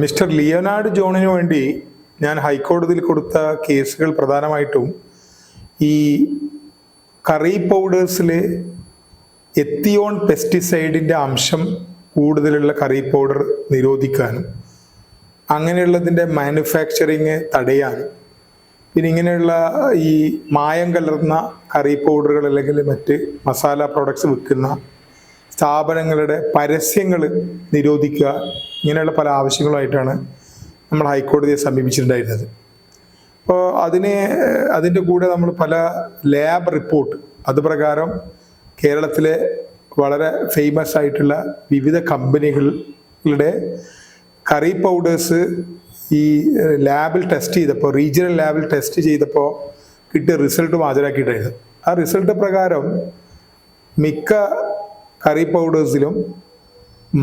Mister Leonard ജോണിന് വേണ്ടി ഞാൻ ഹൈക്കോടതിയിൽ കൊടുത്ത കേസുകൾ പ്രധാനമായിട്ടും ഈ കറി പൗഡേഴ്സിൽ എത്തിയോൺ പെസ്റ്റിസൈഡിൻ്റെ അംശം കൂടുതലുള്ള കറി പൗഡർ നിരോധിക്കാനും അങ്ങനെയുള്ളതിൻ്റെ മാനുഫാക്ചറിങ് തടയാനും പിന്നെ ഇങ്ങനെയുള്ള ഈ മായം കലർന്ന കറി പൗഡറുകൾ അല്ലെങ്കിൽ മറ്റ് മസാല പ്രോഡക്ട്സ് വിൽക്കുന്ന സ്ഥാപനങ്ങളുടെ പരസ്യങ്ങൾ നിരോധിക്കുക ഇങ്ങനെയുള്ള പല ആവശ്യങ്ങളുമായിട്ടാണ് നമ്മൾ ഹൈക്കോടതിയെ സമീപിച്ചിട്ടുണ്ടായിരുന്നത്. അപ്പോൾ അതിൻ്റെ കൂടെ നമ്മൾ പല ലാബ് റിപ്പോർട്ട് അതുപ്രകാരം കേരളത്തിലെ വളരെ ഫേമസ് ആയിട്ടുള്ള വിവിധ കമ്പനികളുടെ കറി പൗഡേഴ്സ് ഈ ലാബിൽ ടെസ്റ്റ് ചെയ്തപ്പോൾ റീജിയണൽ ലാബിൽ ടെസ്റ്റ് ചെയ്തപ്പോൾ കിട്ടിയ റിസൾട്ടും ഹാജരാക്കിയിട്ടായിരുന്നു. ആ റിസൾട്ട് പ്രകാരം മിക്ക കറി പൗഡേഴ്സിലും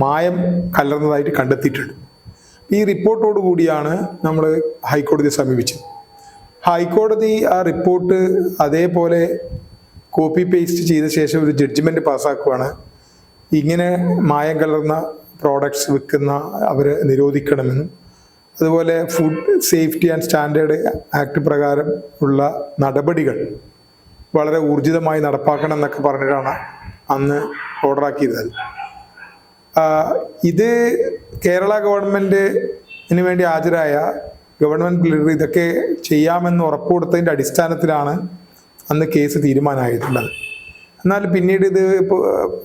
മായം കലർന്നതായിട്ട് കണ്ടെത്തിയിട്ടുണ്ട്. ഈ റിപ്പോർട്ടോട് കൂടിയാണ് നമ്മൾ ഹൈക്കോടതിയെ സമീപിച്ചത്. ഹൈക്കോടതി ആ റിപ്പോർട്ട് അതേപോലെ കോപ്പി പേസ്റ്റ് ചെയ്ത ശേഷം ഒരു ജഡ്ജ്മെൻറ്റ് പാസ്സാക്കുകയാണ്. ഇങ്ങനെ മായം കലർന്ന പ്രോഡക്ട്സ് വിൽക്കുന്ന അവരെ നിരോധിക്കണമെന്നും അതുപോലെ food safety and standard act പ്രകാരം ഉള്ള നടപടികൾ വളരെ ഊർജിതമായി നടപ്പാക്കണം എന്നൊക്കെ പറഞ്ഞിട്ടാണ് അന്ന് ഓർഡറാക്കിയിരുന്നത്. ഇത് കേരള ഗവൺമെൻറ്റിന് വേണ്ടി ഹാജരായ ഗവൺമെൻറ് പ്ലീഡർ ഇതൊക്കെ ചെയ്യാമെന്ന് ഉറപ്പ് കൊടുത്തതിൻ്റെ അടിസ്ഥാനത്തിലാണ് അന്ന് കേസ് തീരുമാനമായിട്ടുള്ളത്. എന്നാൽ പിന്നീട് ഇത്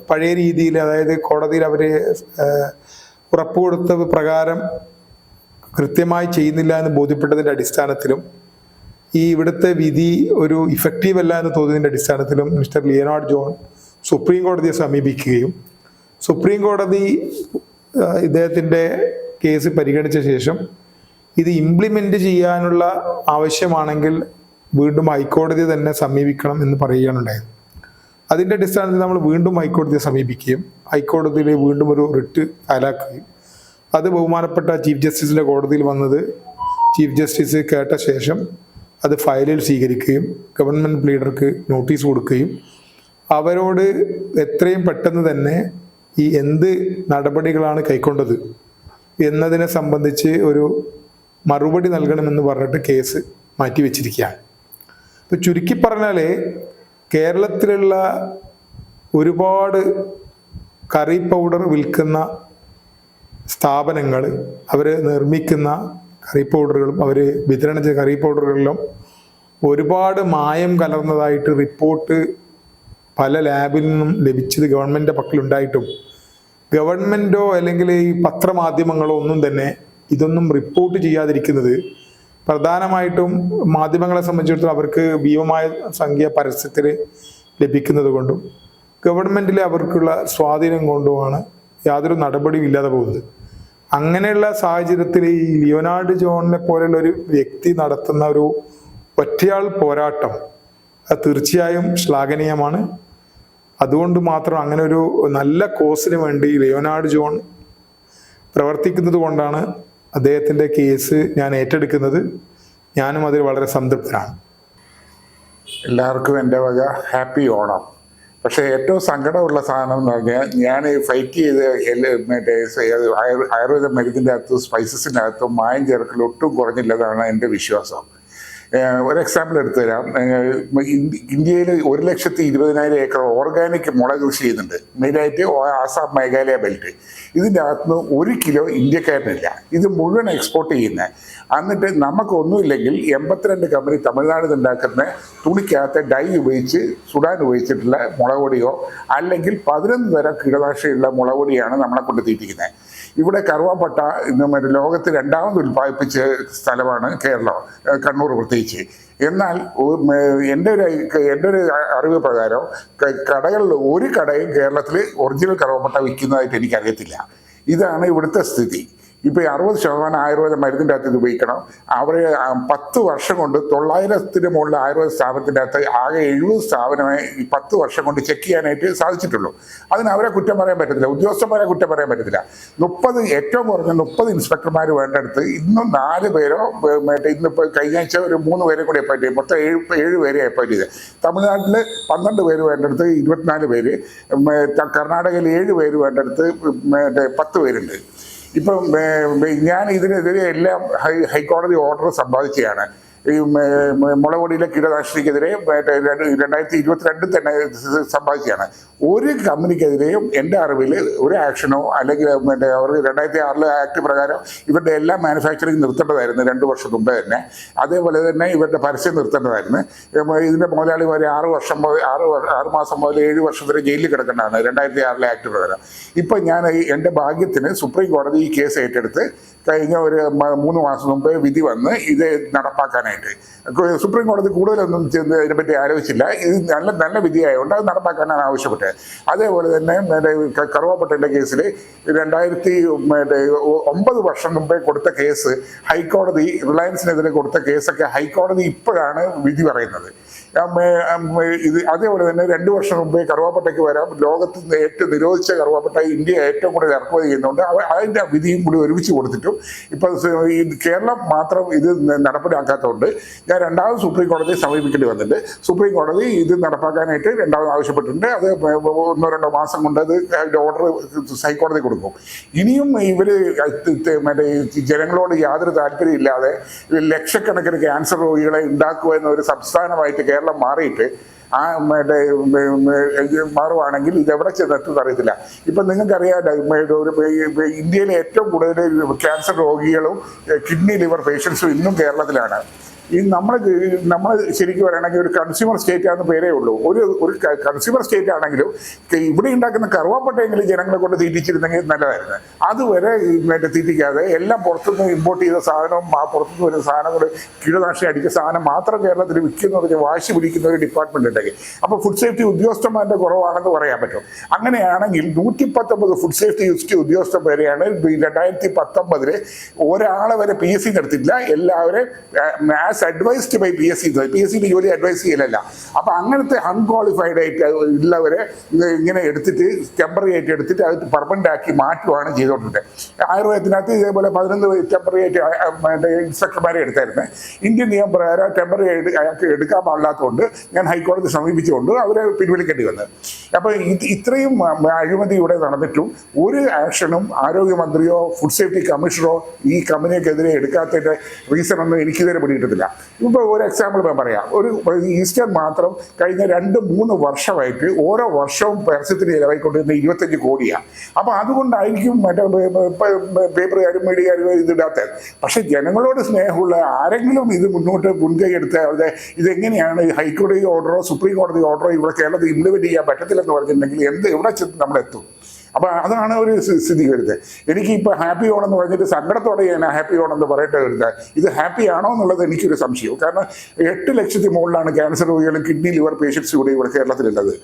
പഴയ രീതിയിൽ, അതായത് കോടതിയിൽ അവർ ഉറപ്പ് കൊടുത്ത പ്രകാരം കൃത്യമായി ചെയ്യുന്നില്ല എന്ന് ബോധ്യപ്പെട്ടതിൻ്റെ അടിസ്ഥാനത്തിലും ഈ ഇവിടുത്തെ വിധി ഒരു ഇഫക്റ്റീവ് അല്ല എന്ന് തോന്നിയതിൻ്റെ അടിസ്ഥാനത്തിലും മിസ്റ്റർ ലിയോനാർഡ് ജോൺ സുപ്രീം കോടതിയെ സമീപിക്കുകയും സുപ്രീം കോടതി ഇദ്ദേഹത്തിൻ്റെ കേസ് പരിഗണിച്ച ശേഷം ഇത് ഇംപ്ലിമെൻ്റ് ചെയ്യാനുള്ള ആവശ്യമാണെങ്കിൽ വീണ്ടും ഹൈക്കോടതിയെ തന്നെ സമീപിക്കണം എന്ന് പറയുകയാണ് ഉണ്ടായത്. അതിൻ്റെ അടിസ്ഥാനത്തിൽ നമ്മൾ വീണ്ടും ഹൈക്കോടതിയെ സമീപിക്കുകയും ഹൈക്കോടതിയിൽ വീണ്ടും ഒരു റിട്ട് ഫയലാക്കുകയും അത് ബഹുമാനപ്പെട്ട ചീഫ് ജസ്റ്റിസിൻ്റെ കോടതിയിൽ വന്നത് ചീഫ് ജസ്റ്റിസ് കേട്ട ശേഷം അത് ഫയലിൽ സ്വീകരിക്കുകയും ഗവൺമെൻറ് പ്ലീഡർക്ക് നോട്ടീസ് കൊടുക്കുകയും അവരോട് എത്രയും പെട്ടെന്ന് തന്നെ ഈ എന്ത് നടപടികളാണ് കൈക്കൊണ്ടത് എന്നതിനെ സംബന്ധിച്ച് ഒരു മറുപടി നൽകണമെന്ന് പറഞ്ഞിട്ട് കേസ് മാറ്റിവെച്ചിരിക്കുകയാണ്. ഇപ്പോൾ ചുരുക്കി പറഞ്ഞാൽ കേരളത്തിലുള്ള ഒരുപാട് കറി പൗഡർ വിൽക്കുന്ന സ്ഥാപനങ്ങൾ അവർ നിർമ്മിക്കുന്ന കറി പൗഡറുകളും അവർ വിതരണം ചെയ്ത കറി പൗഡറുകളിലും ഒരുപാട് മായം കലർന്നതായിട്ട് റിപ്പോർട്ട് പല ലാബിൽ നിന്നും ലഭിച്ചത് ഗവൺമെൻറ്റിൻ്റെ പക്കലുണ്ടായിട്ടും ഗവൺമെൻറ്റോ അല്ലെങ്കിൽ ഈ പത്രമാധ്യമങ്ങളോ ഒന്നും തന്നെ ഇതൊന്നും റിപ്പോർട്ട് ചെയ്യാതിരിക്കുന്നത് പ്രധാനമായിട്ടും മാധ്യമങ്ങളെ സംബന്ധിച്ചിടത്തോളം അവർക്ക് ഭീമമായ സംഖ്യ പരസ്യത്തിൽ ലഭിക്കുന്നത് കൊണ്ടും ഗവൺമെൻറ്റിലെ അവർക്കുള്ള സ്വാധീനം കൊണ്ടുമാണ് യാതൊരു നടപടിയും ഇല്ലാതെ പോകുന്നത്. അങ്ങനെയുള്ള സാഹചര്യത്തിൽ ഈ ലിയോനാർഡ് ജോണിനെ പോലെയുള്ള ഒരു വ്യക്തി നടത്തുന്ന ഒരു ഒറ്റയാൾ പോരാട്ടം അത് തീർച്ചയായും ശ്ലാഘനീയമാണ്. അതുകൊണ്ട് മാത്രം അങ്ങനെ ഒരു നല്ല കോസിന് വേണ്ടി ലിയോനാർഡ് ജോൺ പ്രവർത്തിക്കുന്നത് കൊണ്ടാണ് അദ്ദേഹത്തിൻ്റെ കേസ് ഞാൻ ഏറ്റെടുക്കുന്നത്. ഞാനും അതിൽ വളരെ സംതൃപ്തനാണ്. എല്ലാവർക്കും എൻ്റെ വക ഹാപ്പി ഓണം. പക്ഷേ ഏറ്റവും സങ്കടമുള്ള സാധനം എന്ന് പറഞ്ഞാൽ ഞാൻ ഫൈറ്റ് ചെയ്ത് മറ്റേ ആയുർവേദ മരുന്നിൻ്റെ അകത്തും സ്പൈസസിൻ്റെ അകത്തും മായം ചേർക്കൽ ഒട്ടും കുറഞ്ഞില്ലെന്നാണ് എൻ്റെ വിശ്വാസം. ഒരു എക്സാമ്പിൾ എടുത്തു തരാം. ഇന്ത്യയിൽ 1,20,000 ഏക്കർ ഓർഗാനിക് മുളക് കൃഷി ചെയ്യുന്നുണ്ട്, മെയിനായിട്ട് ആസാം മേഘാലയ ബെൽറ്റ്. ഇതിൻ്റെ അകത്തുനിന്ന് 1 കിലോ ഇന്ത്യക്കാരനില്ല. ഇത് മുഴുവൻ എക്സ്പോർട്ട് ചെയ്യുന്നത്. എന്നിട്ട് നമുക്കൊന്നുമില്ലെങ്കിൽ 82 കമ്പനി തമിഴ്നാട് ഉണ്ടാക്കുന്ന തുണിക്കകത്ത് ഡൈ ഉപയോഗിച്ച് സുഡാൻ ഉപയോഗിച്ചിട്ടുള്ള മുളക് പൊടിയോ അല്ലെങ്കിൽ 11 തരം കീടനാശിനിയുള്ള മുളക് പൊടിയാണ് നമ്മളെ കൊണ്ട് തീറ്റിക്കുന്നത്. ഇവിടെ കറുവാപ്പട്ട ലോകത്ത് 2ാമത് ഉൽപ്പാദിപ്പിച്ച സ്ഥലമാണ് കേരളം, കണ്ണൂർ പ്രത്യേകിച്ച്. എന്നാൽ എൻ്റെ ഒരു അറിവ് പ്രകാരം കടകളിൽ ഒരു കടയും കേരളത്തിൽ ഒറിജിനൽ കറുവാപ്പട്ട വിൽക്കുന്നതായിട്ട് എനിക്കറിയത്തില്ല. ഇതാണ് ഇവിടുത്തെ സ്ഥിതി. ഇപ്പോൾ 60% ആയുർവേദ മരുന്നിൻ്റെ അകത്ത് ഇത് ഉപയോഗിക്കണം. അവർ 10 വർഷം കൊണ്ട് 900-ന് മുകളിൽ ആയുർവേദ സ്ഥാപനത്തിൻ്റെ അകത്ത് ആകെ 70 സ്ഥാപനമേ ഈ 10 വർഷം കൊണ്ട് ചെക്ക് ചെയ്യാനായിട്ട് സാധിച്ചിട്ടുള്ളൂ. അതിന് അവരെ കുറ്റം പറയാൻ പറ്റത്തില്ല, ഉദ്യോഗസ്ഥന്മാരെ കുറ്റം പറയാൻ പറ്റത്തില്ല. 30 ഏറ്റവും കുറഞ്ഞ 30 ഇൻസ്പെക്ടർമാർ വേണ്ടടുത്ത് ഇന്നും 4 പേരോ ഇന്നിപ്പോൾ കഴിഞ്ഞ ആഴ്ച ഒരു 3 പേരെ കൂടി അപ്പോയിന്റ് ചെയ്യും. മൊത്തം 7 പേരെ അപ്പോയിന്റ് ചെയ്ത്. തമിഴ്നാട്ടിൽ 12 പേര് വേണ്ടടുത്ത് 24 പേര്, കർണാടകയിൽ 7 പേര് വേണ്ടടുത്ത് 10 പേരുണ്ട്. ഇപ്പം ഞാൻ ഇതിനെതിരെ എല്ലാം ഹൈക്കോടതി ഓർഡർ സമ്പാദിക്കുകയാണ്. ഈ മുളകൊടിയിലെ കീടനാശിനിക്കെതിരെ 2022 തന്നെ സമ്പാദിക്കുകയാണ്. ഒരു കമ്പനിക്കെതിരെയും എൻ്റെ അറിവിൽ ഒരു ആക്ഷനോ അല്ലെങ്കിൽ അവർ 2006 ആക്ട് പ്രകാരം ഇവരുടെ എല്ലാ മാനുഫാക്ചറിങ് നിർത്തേണ്ടതായിരുന്നു 2 വർഷം മുമ്പേ തന്നെ. അതേപോലെ തന്നെ ഇവരുടെ പരസ്യം നിർത്തേണ്ടതായിരുന്നു. ഇതിൻ്റെ മുതലാളിമാർ 6 മാസം മുതൽ 7 വർഷം വരെ ജയിലിൽ കിടക്കേണ്ടതാണ് 2006 ആക്ട് പ്രകാരം. ഇപ്പം ഞാൻ എൻ്റെ ഭാഗ്യത്തിന് സുപ്രീം കോടതി ഈ കേസ് ഏറ്റെടുത്ത് കഴിഞ്ഞ ഒരു 3 മാസം മുമ്പ് വിധി വന്ന് ഇത് നടപ്പാക്കാനായിട്ട്. സുപ്രീം കോടതി കൂടുതലൊന്നും ഇതിനെപ്പറ്റി ആലോചിച്ചില്ല. ഇത് നല്ല വിധിയായതുകൊണ്ട് അത് നടപ്പാക്കാനാണ് ആവശ്യപ്പെട്ടത്. അതേപോലെ തന്നെ കറുവാപ്പട്ടൻ്റെ കേസിൽ 2009 വർഷം മുമ്പേ കൊടുത്ത കേസ് ഹൈക്കോടതി, റിലയൻസിനെതിരെ കൊടുത്ത കേസൊക്കെ ഹൈക്കോടതി ഇപ്പോഴാണ് വിധി പറയുന്നത്. ഇത് അതേപോലെ തന്നെ 2 വർഷം മുമ്പേ കറുവാപ്പട്ടയ്ക്ക് വരാം, ലോകത്ത് ഏറ്റവും നിരോധിച്ച കറുവാപ്പട്ട ഇന്ത്യ ഏറ്റവും കൂടുതൽ ഇറക്കുമതി ചെയ്യുന്നുണ്ട്. അതിൻ്റെ വിധിയും കൂടി ഒരുമിച്ച് കൊടുത്തിട്ടും ഇപ്പം കേരളം മാത്രം ഇത് നടപ്പിലാക്കാത്തതുകൊണ്ട് ഞാൻ രണ്ടാമത് സുപ്രീം കോടതിയെ സമീപിക്കേണ്ടി വന്നിട്ടുണ്ട്. സുപ്രീം കോടതി ഇത് നടപ്പാക്കാനായിട്ട് രണ്ടാമത് ആവശ്യപ്പെട്ടിട്ടുണ്ട്. അത് 1-2 മാസം കൊണ്ട് അത് ഓർഡർ ഹൈക്കോടതി കൊടുക്കും. ഇനിയും ഇവര് മറ്റേ ജനങ്ങളോട് യാതൊരു താല്പര്യം ഇല്ലാതെ ലക്ഷക്കണക്കിന് ക്യാൻസർ രോഗികളെ ഉണ്ടാക്കുക എന്ന ഒരു സംസ്ഥാനമായിട്ട് കേരളം മാറിയിട്ട് മാറുവാണെങ്കിൽ ഇതെവിടെ ചെന്നെത്തുന്നത് അറിയത്തില്ല. ഇപ്പം നിങ്ങൾക്കറിയാം, ഇന്ത്യയിലെ ഏറ്റവും കൂടുതൽ ക്യാൻസർ രോഗികളും കിഡ്നി ലിവർ പേഷ്യൻസും ഇന്നും കേരളത്തിലാണ്. ഈ നമ്മൾ ശരിക്കും പറയുകയാണെങ്കിൽ ഒരു കൺസ്യൂമർ സ്റ്റേറ്റ് ആണെന്ന് പേരേ ഉള്ളൂ. ഒരു കൺസ്യൂമർ സ്റ്റേറ്റ് ആണെങ്കിലും ഇവിടെ ഉണ്ടാക്കുന്ന കറുവാപ്പട്ടയെങ്കിലും ജനങ്ങളെ കൊണ്ട് തീറ്റിച്ചിരുന്നെങ്കിൽ നല്ലതായിരുന്നു. അതുവരെ തീറ്റിക്കാതെ എല്ലാം പുറത്തുനിന്ന് ഇമ്പോർട്ട് ചെയ്ത സാധനവും പുറത്തുനിന്ന് വരുന്ന സാധനങ്ങൾ കീടനാശിനി അടിക്കുന്ന സാധനം മാത്രം കേരളത്തിൽ വിൽക്കുന്ന പറഞ്ഞ് വാശി പിടിക്കുന്ന ഒരു ഡിപ്പാർട്ട്മെന്റ് ഉണ്ടെങ്കിൽ അപ്പോൾ ഫുഡ് സേഫ്റ്റി ഉദ്യോഗസ്ഥന്മാരുടെ കുറവാണെന്ന് പറയാൻ പറ്റും. അങ്ങനെയാണെങ്കിൽ 119 ഫുഡ് സേഫ്റ്റി ഉദ്യോഗസ്ഥന്മാരെയാണ് 2019 ഒരാളെ വരെ PSC നടത്തിയില്ല. എല്ലാവരും അഡ്വൈസ്ഡ് ബൈ PSC. PSCയുടെ ജോലി അഡ്വൈസ് ചെയ്യലല്ല. അപ്പം അങ്ങനത്തെ അൺക്വാളിഫൈഡ് ആയിട്ട് ഉള്ളവരെ ഇങ്ങനെ എടുത്തിട്ട് ടെമ്പററി ആയിട്ട് എടുത്തിട്ട് അത് പെർമനന്റ് ആക്കി മാറ്റുകയാണ് ചെയ്തുകൊണ്ടിരുന്നത്. ആയുർവേദത്തിനകത്ത് ഇതേപോലെ 11 ടെമ്പററി ആയിട്ട് ഇൻസ്പെക്ടർമാരെ എടുത്തായിരുന്നു. ഇന്ത്യൻ നിയമം പ്രകാരം ടെമ്പററി ആയിട്ട് എടുക്കാൻ പാടില്ലാത്തതുകൊണ്ട് ഞാൻ ഹൈക്കോടതി സമീപിച്ചുകൊണ്ട് അവരെ പിൻവലിക്കേണ്ടി വന്നത്. അപ്പോൾ ഇത്രയും അഴിമതി ഇവിടെ നടന്നിട്ടും ഒരു ആക്ഷനും ആരോഗ്യമന്ത്രിയോ ഫുഡ് സേഫ്റ്റി കമ്മീഷണറോ ഈ കമ്പനിക്കെതിരെ എടുക്കാത്തതിൻ്റെ റീസൺ ഒന്നും എനിക്കിതുവരെ പിടികിട്ടത്തില്ല. ഇപ്പോൾ ഒരു എക്സാമ്പിൾ ഞാൻ പറയാം. ഒരു ഈസ്റ്റർ മാത്രം കഴിഞ്ഞ 2-3 വർഷമായിട്ട് ഓരോ വർഷവും പരസ്യത്തിന് ചിലവായിക്കൊണ്ടിരുന്ന 25 കോടിയാണ്. അപ്പോൾ അതുകൊണ്ടായിരിക്കും മറ്റേ പേപ്പറുകാരും മീഡിയക്കാരും ഇതിടാത്തത്. പക്ഷെ ജനങ്ങളോട് സ്നേഹമുള്ള ആരെങ്കിലും ഇത് മുൻകൈ എടുത്ത് ഇതെങ്ങനെയാണ് ഹൈക്കോടതി ഓർഡറോ സുപ്രീം കോടതി ഓർഡറോ ഇവിടെ കേരളത്തിൽ ഇംപ്ലിമെന്റ് ചെയ്യാൻ പറ്റത്തില്ലെന്ന് പറഞ്ഞിട്ടുണ്ടെങ്കിൽ എവിടെ ചെന്ന് നമ്മളെത്തും? അപ്പം അതാണ് ഒരു സ്ഥിതി വരുന്നത്. എനിക്കിപ്പോൾ ഹാപ്പി ഓണെന്ന് പറഞ്ഞിട്ട് സങ്കടത്തോടെ ഞാൻ ഹാപ്പി ഓണെന്ന് പറയട്ടെ വരുന്നത്. ഇത് ഹാപ്പി ആണോ എന്നുള്ളത് എനിക്കൊരു സംശയം. കാരണം 8 ലക്ഷത്തിന് മുകളിലാണ് ക്യാൻസർ രോഗികളും കിഡ്നി ലിവർ പേഷ്യൻസും കൂടി ഇവിടെ കേരളത്തിലുള്ളത്.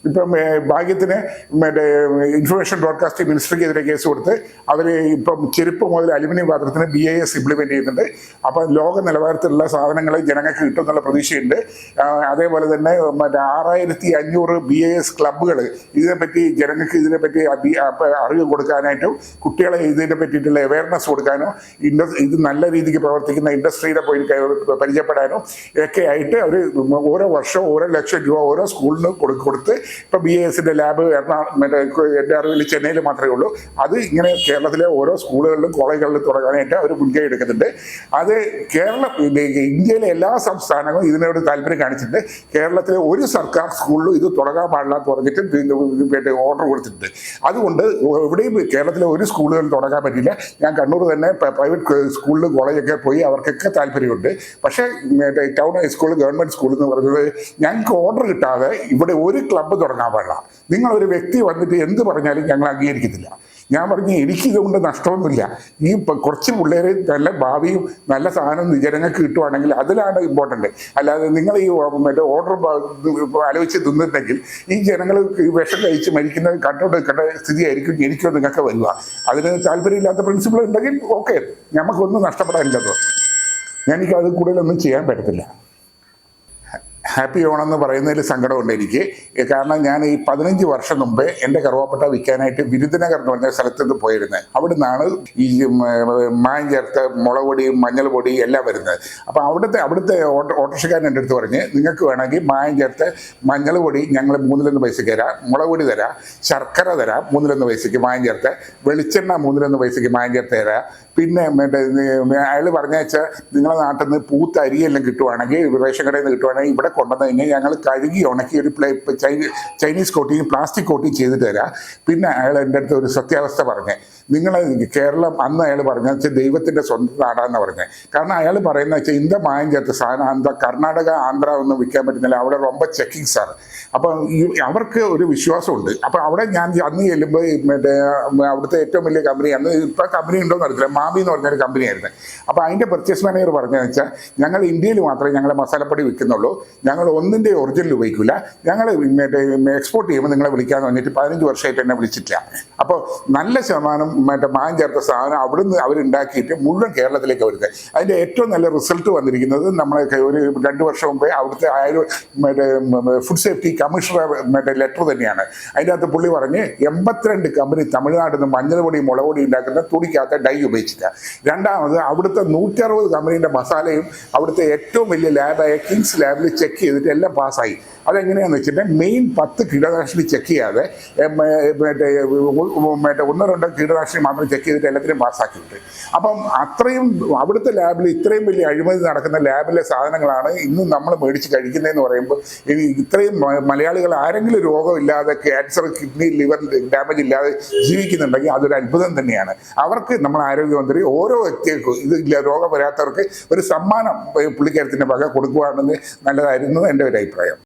ഇപ്പം ഭാഗ്യത്തിന് മറ്റേ ഇൻഫർമേഷൻ ബ്രോഡ്കാസ്റ്റിംഗ് മിനിസ്റ്ററിക്കെതിരെ കേസ് കൊടുത്ത് അവർ ഇപ്പം ചെരുപ്പ് മുതൽ അലുമിനിയം പാത്രത്തിന് BIS ഇംപ്ലിമെന്റ് ചെയ്യുന്നുണ്ട്. അപ്പം ലോക നിലവാരത്തിലുള്ള സാധനങ്ങൾ ജനങ്ങൾക്ക് കിട്ടുമെന്നുള്ള പ്രതീക്ഷയുണ്ട്. അതേപോലെ തന്നെ മറ്റേ 6500 BIS ക്ലബ്ബുകൾ ഇതിനെപ്പറ്റി ജനങ്ങൾക്ക് ഇതിനെപ്പറ്റി അറിവ് കൊടുക്കാനായിട്ടും കുട്ടികളെ ഇതിനെ പറ്റിയിട്ടുള്ള അവയർനെസ് കൊടുക്കാനോ ഇത് നല്ല രീതിക്ക് പ്രവർത്തിക്കുന്ന ഇൻഡസ്ട്രിയുടെ പോയി പരിചയപ്പെടാനോ ഒക്കെ ആയിട്ട് അവർ ഓരോ വർഷവും 1 ലക്ഷം രൂപ ഓരോ സ്കൂളിന് കൊടുത്ത് ഇപ്പം BISന്റെ ലാബ് എൻ്റെ അറിവിൽ ചെന്നൈയിൽ മാത്രമേ ഉള്ളൂ. അത് ഇങ്ങനെ കേരളത്തിലെ ഓരോ സ്കൂളുകളിലും കോളേജുകളിലും തുടങ്ങാനായിട്ട് അവർ മുൻകൈ എടുക്കുന്നുണ്ട്. അത് ഇന്ത്യയിലെ എല്ലാ സംസ്ഥാനങ്ങളും ഇതിനോട് താല്പര്യം കാണിച്ചിട്ടുണ്ട്. കേരളത്തിലെ ഒരു സർക്കാർ സ്കൂളിലും ഇത് തുടങ്ങാൻ പാടില്ല എന്ന് പറഞ്ഞിട്ട് ഓർഡർ കൊടുത്തിട്ടുണ്ട്. അതുകൊണ്ട് എവിടെയും കേരളത്തിലെ ഒരു സ്കൂളുകളിൽ തുടങ്ങാൻ പറ്റില്ല. ഞാൻ കണ്ണൂർ തന്നെ പ്രൈവറ്റ് സ്കൂളിലും കോളേജൊക്കെ പോയി അവർക്കൊക്കെ താല്പര്യമുണ്ട്. പക്ഷേ ടൗൺ ഹൈസ്കൂൾ ഗവൺമെൻറ് സ്കൂൾ എന്ന് പറയുന്നത് ഞങ്ങൾക്ക് ഓർഡർ കിട്ടാതെ ഇവിടെ ഒരു ക്ലബ്ബ് തുടങ്ങാൻ പാടില്ല. നിങ്ങളൊരു വ്യക്തി വന്നിട്ട് എന്ത് പറഞ്ഞാലും ഞങ്ങൾ അംഗീകരിക്കത്തില്ല. ഞാൻ പറഞ്ഞു എനിക്കിതുകൊണ്ട് നഷ്ടമൊന്നുമില്ല. ഈ കുറച്ച് പിള്ളേർ നല്ല ഭാവിയും നല്ല സാധനം ജനങ്ങൾക്ക് കിട്ടുവാണെങ്കിൽ അതിലാണ് ഇമ്പോർട്ടൻ്റ്. അല്ലാതെ നിങ്ങൾ ഈ മറ്റേ ഓർഡർ ആലോചിച്ച് തിന്നിട്ടുണ്ടെങ്കിൽ ഈ ജനങ്ങൾ വിഷം കഴിച്ച് മരിക്കുന്നത് കണ്ടുകൊടുക്കേണ്ട സ്ഥിതിയായിരിക്കും എനിക്കോ നിങ്ങൾക്ക് വരിക. അതിന് താല്പര്യമില്ലാത്ത പ്രിൻസിപ്പിൾ ഉണ്ടെങ്കിൽ ഓക്കെ, നമുക്കൊന്നും നഷ്ടപ്പെടാനില്ലതോ. എനിക്കത് കൂടുതലൊന്നും ചെയ്യാൻ പറ്റത്തില്ല. ഹാപ്പി ഓണം എന്ന് പറയുന്നതിൽ സങ്കടമുണ്ട് എനിക്ക്. കാരണം ഞാൻ ഈ 15 വർഷം മുമ്പേ എൻ്റെ കറുവാപ്പട്ട വിൽക്കാനായിട്ട് വിരുദ്ധനഗർ എന്ന് പറഞ്ഞ സ്ഥലത്ത് പോയിരുന്നത്. അവിടെ നിന്നാണ് ഈ മായം ചേർത്ത മുളക് പൊടിയും മഞ്ഞൾ പൊടിയും എല്ലാം വരുന്നത്. അപ്പോൾ അവിടുത്തെ ഓട്ടോറിക്ഷക്കാരൻ എൻ്റെ അടുത്ത് പറഞ്ഞ്, നിങ്ങൾക്ക് വേണമെങ്കിൽ മായം ചേർത്ത മഞ്ഞൾ പൊടി ഞങ്ങൾ 3 പൈസയ്ക്ക് തരാം, മുളക് പൊടി തരാം, ശർക്കര തരാം 3 പൈസയ്ക്ക് മായം ചേർത്ത്, വെളിച്ചെണ്ണ 3 പൈസയ്ക്ക് മായം ചേർത്ത് തരാം. പിന്നെ അയാൾ പറഞ്ഞ വെച്ചാൽ നിങ്ങളുടെ നാട്ടിൽ നിന്ന് പൂത്ത അരിയെല്ലാം കിട്ടുവാണെങ്കിൽ, റേഷൻ കടയിൽ നിന്ന് കിട്ടുവാണെങ്കിൽ ഇവിടെ കൊണ്ടുവന്ന് കഴിഞ്ഞാൽ ഞങ്ങൾ കഴുകി ഉണക്കി ഒരു ചൈനീസ് കോട്ടിങ് പ്ലാസ്റ്റിക് കോട്ടിങ് ചെയ്തിട്ട് തരാം. പിന്നെ അയാൾ എൻ്റെ അടുത്ത് ഒരു സത്യാവസ്ഥ പറഞ്ഞേ, നിങ്ങൾ കേരളം അന്ന് അയാൾ പറഞ്ഞ വെച്ചാൽ ദൈവത്തിൻ്റെ സ്വന്തം നാടാന്ന് പറഞ്ഞത്. കാരണം അയാൾ പറയുന്ന വെച്ചാൽ ഇന്ത മായം ചേർത്ത സാധനം കർണാടക ആന്ധ്ര ഒന്നും വിൽക്കാൻ പറ്റുന്നില്ല, അവിടെ ரொம்ப ചെക്കിങ്സ് ആണ്. അപ്പം അവർക്ക് ഒരു വിശ്വാസമുണ്ട്. അപ്പം അവിടെ ഞാൻ അന്ന് ചെല്ലുമ്പോൾ അവിടുത്തെ ഏറ്റവും വലിയ കമ്പനി, അന്ന് ഇപ്പം കമ്പനി ഉണ്ടോയെന്ന് അറിയത്തില്ല, മാമി എന്ന് പറഞ്ഞൊരു കമ്പനിയായിരുന്നു. അപ്പോൾ അതിൻ്റെ പർച്ചേസ് മാനേജർ പറഞ്ഞതെന്ന് വെച്ചാൽ, ഞങ്ങൾ ഇന്ത്യയിൽ മാത്രമേ ഞങ്ങളെ മസാലപ്പൊടി വിൽക്കുന്നുള്ളൂ, ഞങ്ങൾ ഒന്നിൻ്റെ ഒറിജിനൽ ഉപയോഗിക്കില്ല, ഞങ്ങൾ എക്സ്പോർട്ട് ചെയ്യുമ്പോൾ നിങ്ങളെ വിളിക്കാമെന്ന് പറഞ്ഞിട്ട് 15 വർഷമായിട്ട് എന്നെ വിളിച്ചിട്ടില്ല. അപ്പോൾ നല്ല ശതമാനം മായം ചേർത്ത സാധനം അവിടുന്ന് അവരുണ്ടാക്കിയിട്ട് മുഴുവൻ കേരളത്തിലേക്ക് വരുന്നത്. അതിൻ്റെ ഏറ്റവും നല്ല റിസൾട്ട് വന്നിരിക്കുന്നത് നമ്മളെ ഒരു 2 വർഷം മുമ്പേ അവിടുത്തെ ഫുഡ് സേഫ്റ്റി കമ്മീഷണർ ലെറ്റർ തന്നെയാണ്. അതിൻ്റെ അകത്ത് പുള്ളി പറഞ്ഞ് 82 കമ്പനി തമിഴ്നാട്ടിൽ നിന്ന് മഞ്ഞൾ പൊടി മുളക് പൊടി ഉണ്ടാക്കുന്ന തുണിക്കകത്ത് ഡൈ ഉപയോഗിച്ചില്ല. രണ്ടാമത് അവിടുത്തെ 160 കമ്പനീൻ്റെ മസാലയും അവിടുത്തെ ഏറ്റവും വലിയ ലാബായ കിങ്സ് ലാബിൽ ചെക്ക് ചെയ്തിട്ട് എല്ലാം പാസ്സായി. അതെങ്ങനെയാണെന്ന് വെച്ചിട്ടുണ്ടെങ്കിൽ മെയിൻ 10 കീടനാശിനി ചെക്ക് ചെയ്യാതെ 1-2 കീടനാശിനി മാത്രം ചെക്ക് ചെയ്തിട്ട് എല്ലാത്തിനും പാസ്സാക്കിയിട്ട്. അപ്പം അത്രയും അവിടുത്തെ ലാബിൽ ഇത്രയും വലിയ അഴിമതി നടക്കുന്ന ലാബിലെ സാധനങ്ങളാണ് ഇന്ന് നമ്മൾ മേടിച്ച് കഴിക്കുന്നതെന്ന് പറയുമ്പോൾ, ഇത്രയും മലയാളികൾ ആരെങ്കിലും രോഗമില്ലാതെ ക്യാൻസർ, കിഡ്നി, ലിവർ ഡാമേജ് ഇല്ലാതെ ജീവിക്കുന്നുണ്ടെങ്കിൽ അതൊരു അത്ഭുതം തന്നെയാണ്. അവർക്ക് നമ്മൾ ആരോഗ്യമന്ത്രി ഓരോ വ്യക്തികൾക്കും ഇതില്ല രോഗം വരാത്തവർക്ക് ഒരു സമ്മാനം പുള്ളിക്കാരത്തിൻ്റെ വക കൊടുക്കുകയാണെന്ന് നല്ലതായിരുന്നു എൻ്റെ ഒരു അഭിപ്രായം.